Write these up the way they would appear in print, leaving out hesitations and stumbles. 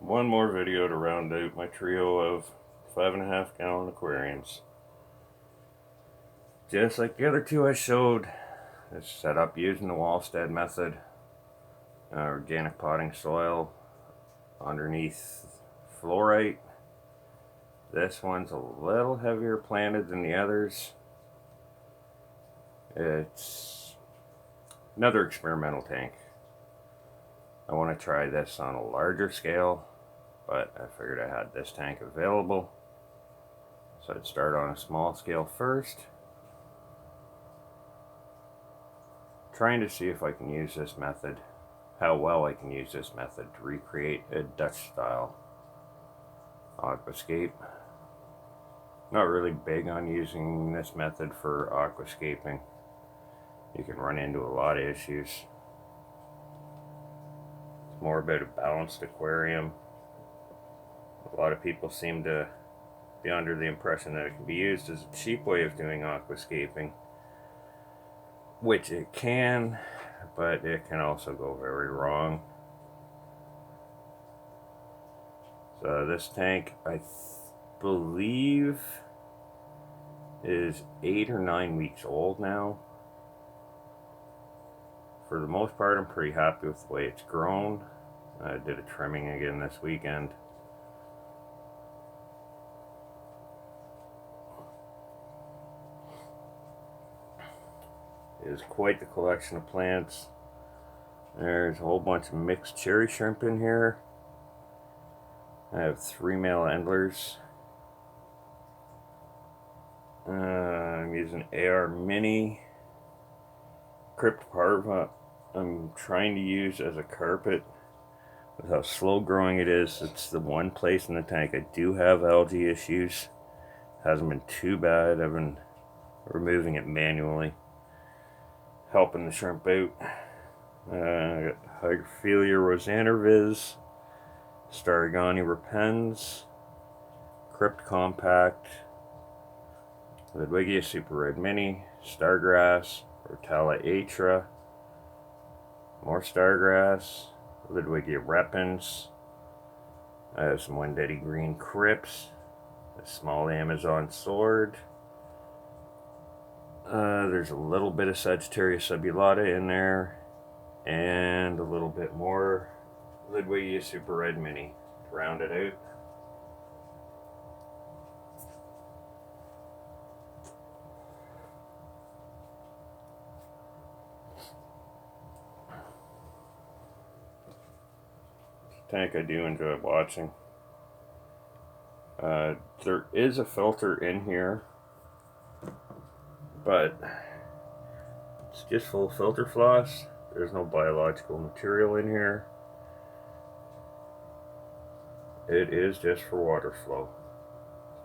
one more video to round out my trio of 5.5 gallon aquariums. Just like the other two I showed, it's set up using the walstad method. Organic potting soil underneath fluorite. This one's a little heavier planted than the others. It's another experimental tank. I want to try this on a larger scale, but I figured I had this tank available, so I'd start on a small scale first, trying to see if I can use this method, how well I can use this method to recreate a Dutch style aquascape. Not really big on using this method for aquascaping. You can run into a lot of issues. It's more about a balanced aquarium. A lot of people seem to be under the impression that it can be used as a cheap way of doing aquascaping, which it can, but it can also go very wrong. So this tank, I believe, is 8 or 9 weeks old now. For the most part, I'm pretty happy with the way it's grown. I did a trimming again this weekend. It is quite the collection of plants. There's a whole bunch of mixed cherry shrimp in here. I have 3 male endlers. I'm using AR Mini Crypt Parva. I'm trying to use as a carpet. With how slow growing it is, it's the one place in the tank I do have algae issues. Hasn't been too bad. I've been removing it manually, helping the shrimp out. I got Hygrophila rosanervis, Starigani repens, Crypt Compact, Ludwigia Super Red Mini, Stargrass, Rotella atra, more Stargrass, Ludwigia repens. I have some Wendetti green crypts, a small Amazon sword. There's a little bit of Sagittarius subulata in there, and a little bit more Ludwigia Super Red Mini to round it out. Tank I do enjoy watching. There is a filter in here, but it's just full of filter floss. There's no biological material in here. It is just for water flow.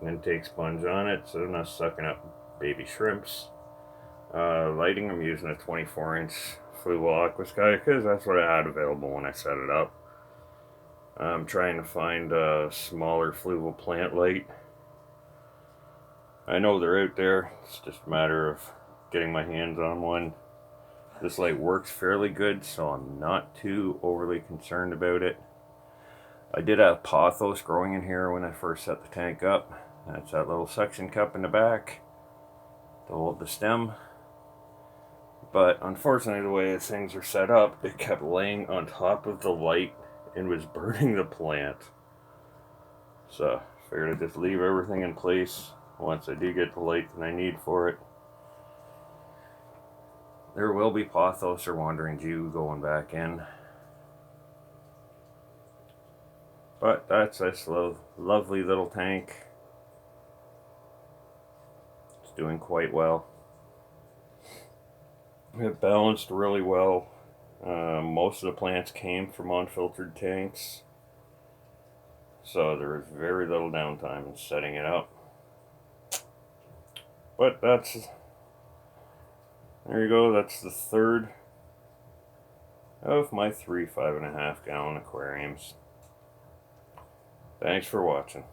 An intake sponge on it, so they're not sucking up baby shrimps. Lighting, I'm using a 24-inch Fluval Aquasky because that's what I had available when I set it up. I'm trying to find a smaller fluval plant light. I know they're out there, it's just a matter of getting my hands on one. This light works fairly good, so I'm not too overly concerned about it. I did have pothos growing in here when I first set the tank up. That's that little suction cup in the back to hold the stem. But unfortunately, the way things are set up, it kept laying on top of the light and was burning the plant. So I figured I'd just leave everything in place once I do get the light that I need for it. There will be pothos or wandering Jew going back in. But that's this lovely little tank. It's doing quite well. It balanced really well. Most of the plants came from unfiltered tanks, so there was very little downtime in setting it up. But there you go, that's the third of my 3 5.5 gallon aquariums. Thanks for watching.